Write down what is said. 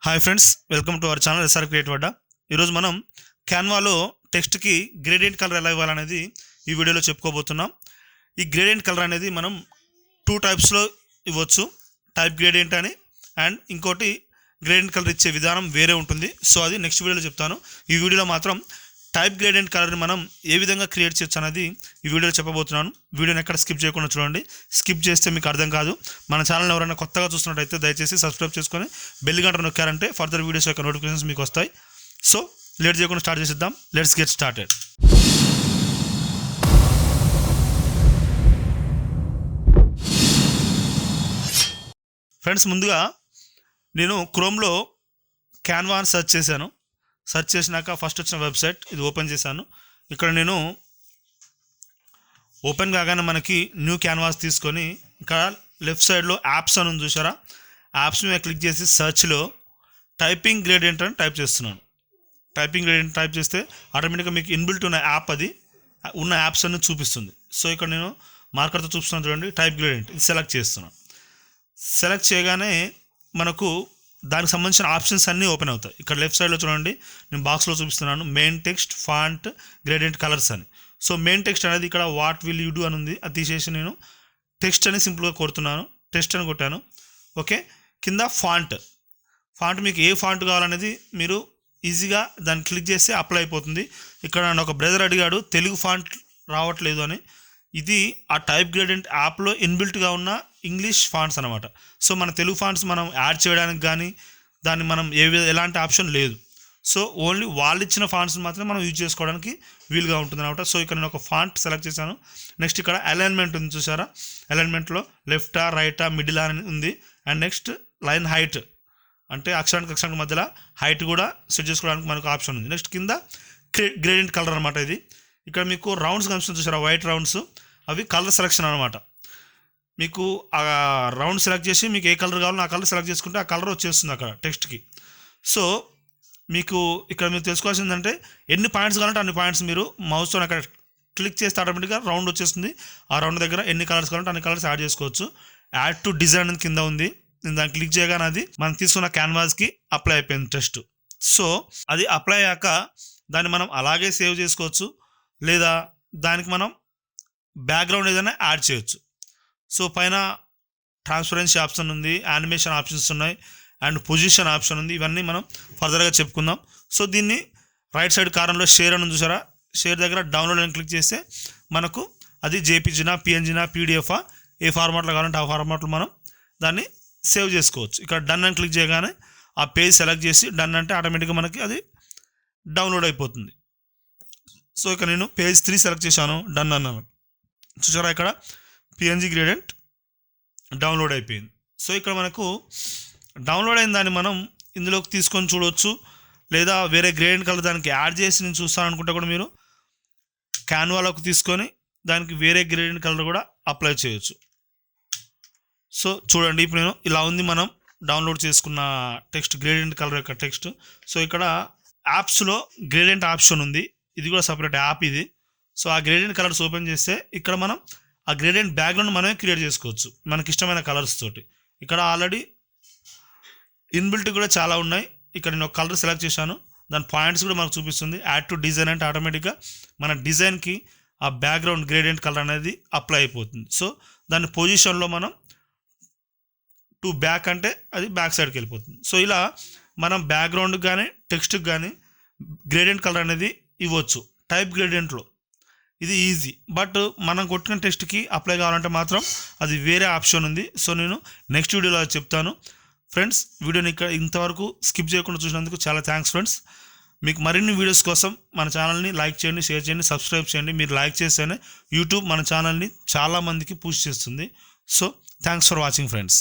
Hi friends, welcome to our channel SR creative Adda. ఈరోజు మనం క్యాన్వాలో టెక్స్ట్కి gradient colour ఎలా ఇవ్వాలనేది ఈ వీడియోలో చెప్పుకోబోతున్నాం. ఈ గ్రేడియంట్ కలర్ అనేది మనం 2 టైప్స్లో ఇవ్వచ్చు. టైప్ గ్రేడియంట్ అని అండ్ ఇంకోటి గ్రేడియంట్ కలర్ ఇచ్చే విధానం వేరే ఉంటుంది. సో అది నెక్స్ట్ వీడియోలో చెప్తాను. ఈ వీడియోలో మాత్రం టైప్ గ్రేడియంట్ కలర్ని మనం ఏ విధంగా క్రియేట్ చేయొచ్చు అనేది ఈ వీడియోలో చెప్పబోతున్నాను. వీడియోని ఎక్కడ స్కిప్ చేయకుండా చూడండి. స్కిప్ చేస్తే మీకు అర్థం కాదు. మన ఛానల్ ఎవరైనా కొత్తగా చూస్తున్నట్టయితే దయచేసి సబ్స్క్రైబ్ చేసుకొని బెల్ గంట నొక్కారంటే ఫర్దర్ వీడియోస్ యొక్క నోటిఫికేషన్స్ మీకు వస్తాయి. సో లేట్ చేయకుండా స్టార్ట్ చేసిద్దాం. Let's get started. ఫ్రెండ్స్, ముందుగా నేను క్రోమ్లో క్యాన్వా అని సెర్చ్ చేశాను. సెర్చ్ చేసినాక ఫస్ట్ వచ్చిన వెబ్సైట్ ఇది ఓపెన్ చేశాను. ఇక్కడ నేను ఓపెన్ కాగానే మనకి న్యూ క్యాన్వాస్ తీసుకొని ఇక్కడ లెఫ్ట్ సైడ్లో యాప్స్ అని ఉంది చూసారా, యాప్స్ మీద క్లిక్ చేసి సెర్చ్లో టైపింగ్ గ్రేడియంట్ అని టైప్ చేస్తున్నాను. టైపింగ్ గ్రేడియంట్ టైప్ చేస్తే ఆటోమేటిక్గా మీకు ఇన్బిల్ట్ ఉన్న యాప్ అది ఉన్న యాప్స్ అన్ని చూపిస్తుంది. సో ఇక్కడ నేను మార్కర్తో చూపిస్తున్నాను చూడండి, టైప్ గ్రేడియంట్ ఇది సెలెక్ట్ చేస్తున్నాను. సెలెక్ట్ చేయగానే మనకు దానికి సంబంధించిన ఆప్షన్స్ అన్నీ ఓపెన్ అవుతాయి. ఇక్కడ లెఫ్ట్ సైడ్లో చూడండి, నేను బాక్స్లో చూపిస్తున్నాను main text, font, gradient colours అని. సో మెయిన్ టెక్స్ట్ అనేది ఇక్కడ వాట్ విల్ యూ డూ అని ఉంది, అది తీసేసి నేను టెక్స్ట్ అని సింపుల్గా కొడుతున్నాను. టెక్స్ట్ అని కొట్టాను. ఓకే, కింద ఫాంట్ మీకు ఏ ఫాంట్ కావాలనేది మీరు ఈజీగా దాన్ని క్లిక్ చేస్తే అప్లై అయిపోతుంది. ఇక్కడ నన్ను ఒక బ్రదర్ అడిగాడు తెలుగు ఫాంట్ రావట్లేదు అని. ఇది ఆ టైప్ గ్రేడియంట్ యాప్లో ఇన్బిల్ట్గా ఉన్న ఇంగ్లీష్ ఫాంట్స్ అనమాట. సో మన తెలుగు ఫాంట్స్ మనం యాడ్ చేయడానికి కానీ దాన్ని మనం ఎలాంటి ఆప్షన్ లేదు. సో ఓన్లీ వాళ్ళు ఇచ్చిన ఫాంట్స్ని మాత్రమే మనం యూజ్ చేసుకోవడానికి వీలుగా ఉంటుంది అనమాట. సో ఇక్కడ నేను ఒక ఫాంట్ సెలెక్ట్ చేశాను. నెక్స్ట్ ఇక్కడ అలైన్మెంట్ ఉంది చూసారా, అలైన్మెంట్లో లెఫ్టా రైటా మిడిల్ అని ఉంది. అండ్ నెక్స్ట్ లైన్ హైట్ అంటే అక్షరానికి మధ్యలో హైట్ కూడా సెట్ చేసుకోవడానికి మనకు ఆప్షన్ ఉంది. నెక్స్ట్ కింద గ్రేడియంట్ కలర్ అనమాట. ఇది ఇక్కడ మీకు రౌండ్స్ కనిపిస్తుంది చూసారా, వైట్ రౌండ్స్, అవి కలర్ సెలెక్షన్ అనమాట. మీకు ఆ రౌండ్ సెలెక్ట్ చేసి మీకు ఏ కలర్ కావాలో ఆ కలర్ సెలెక్ట్ చేసుకుంటే ఆ కలర్ వచ్చేస్తుంది అక్కడ టెక్స్ట్కి. సో మీకు ఇక్కడ మీరు తెలుసుకోవాల్సిందంటే ఎన్ని పాయింట్స్ కావాలంటే అన్ని పాయింట్స్ మీరు మౌస్తో అక్కడ క్లిక్ చేస్తే ఆటోమేటిక్గా రౌండ్ వచ్చేస్తుంది. ఆ రౌండ్ దగ్గర ఎన్ని కలర్స్ కావాలంటే అన్ని కలర్స్ యాడ్ చేసుకోవచ్చు. యాడ్ టు డిజైన్ కింద ఉంది, నేను దాన్ని క్లిక్ చేయగానే అది మనం తీసుకున్న క్యాన్వాస్కి అప్లై అయిపోయింది టెక్స్ట్. సో అది అప్లై అయ్యాక దాన్ని మనం అలాగే సేవ్ చేసుకోవచ్చు, లేదా దానికి మనం బ్యాక్గ్రౌండ్ ఏదైనా యాడ్ చేయొచ్చు. సో పైన ట్రాన్స్పరెన్సీ ఆప్షన్ ఉంది, యానిమేషన్ ఆప్షన్స్ ఉన్నాయి, అండ్ పొజిషన్ ఆప్షన్ ఉంది. ఇవన్నీ మనం ఫర్దర్గా చెప్పుకుందాం. సో దీన్ని రైట్ సైడ్ కార్నర్లో షేర్ అని చూసారా, షేర్ దగ్గర డౌన్లోడ్ అని క్లిక్ చేస్తే మనకు అది జేపీజీనా, పిఎన్జీనా, పీడిఎఫా, ఏ ఫార్మాట్లో కావాలంటే ఆ ఫార్మాట్లో మనం దాన్ని సేవ్ చేసుకోవచ్చు. ఇక్కడ డన్ అని క్లిక్ చేయగానే ఆ పేజ్ సెలెక్ట్ చేసి డన్ అంటే ఆటోమేటిక్గా మనకి అది డౌన్లోడ్ అయిపోతుంది. సో ఇక్కడ నేను పేజ్ 3 సెలెక్ట్ చేశాను, డన్ అన్నాను చూసారా, ఇక్కడ పిఎన్జీ గ్రేడియంట్ డౌన్లోడ్ అయిపోయింది. సో ఇక్కడ మనకు డౌన్లోడ్ అయిన దాన్ని మనం ఇందులోకి తీసుకొని చూడవచ్చు, లేదా వేరే గ్రేడియంట్ కలర్ దానికి యాడ్ చేసి నేను చూస్తాను అనుకుంటే కూడా మీరు క్యాన్వాలోకి తీసుకొని దానికి వేరే గ్రేడియంట్ కలర్ కూడా అప్లై చేయొచ్చు. సో చూడండి, ఇప్పుడు నేను ఇలా ఉంది మనం డౌన్లోడ్ చేసుకున్న టెక్స్ట్, గ్రేడియంట్ కలర్ యొక్క టెక్స్ట్. సో ఇక్కడ యాప్స్లో గ్రేడియంట్ ఆప్షన్ ఉంది, ఇది కూడా సపరేట్ యాప్ ఇది. సో ఆ గ్రేడియంట్ కలర్స్ ఓపెన్ చేస్తే ఇక్కడ మనం ఆ గ్రేడియంట్ బ్యాక్గ్రౌండ్ మనమే క్రియేట్ చేసుకోవచ్చు మనకి ఇష్టమైన కలర్స్ తోటి. ఇక్కడ ఆల్రెడీ ఇన్బిల్ట్ కూడా చాలా ఉన్నాయి. ఇక్కడ నేను ఒక కలర్ సెలెక్ట్ చేశాను, దాని పాయింట్స్ కూడా మనకు చూపిస్తుంది. యాడ్ టు డిజైన్ అంటే ఆటోమేటిక్గా మన డిజైన్కి ఆ బ్యాక్గ్రౌండ్ గ్రేడియంట్ కలర్ అనేది అప్లై అయిపోతుంది. సో దాని పొజిషన్లో మనం టు బ్యాక్ అంటే అది బ్యాక్ సైడ్కి వెళ్ళిపోతుంది. సో ఇలా మనం బ్యాక్గ్రౌండ్కి కానీ టెక్స్ట్కి కానీ గ్రేడియంట్ కలర్ అనేది ఇవ్వచ్చు టైప్ గ్రేడియంట్లో. ఇది ఈజీ, బట్ మనం కొట్టిన టెక్స్ట్కి అప్లై కావాలంటే మాత్రం అది వేరే ఆప్షన్ ఉంది. సో నేను నెక్స్ట్ వీడియోలో చెప్తాను. ఫ్రెండ్స్, వీడియోని ఇక్కడ ఇంతవరకు స్కిప్ చేయకుండా చూసినందుకు చాలా థ్యాంక్స్ ఫ్రెండ్స్. మీకు మరిన్ని వీడియోస్ కోసం మన ఛానల్ని లైక్ చేయండి, షేర్ చేయండి, సబ్స్క్రైబ్ చేయండి. మీరు లైక్ చేస్తేనే యూట్యూబ్ మన ఛానల్ని చాలామందికి పుష్ చేస్తుంది. So thanks for watching friends.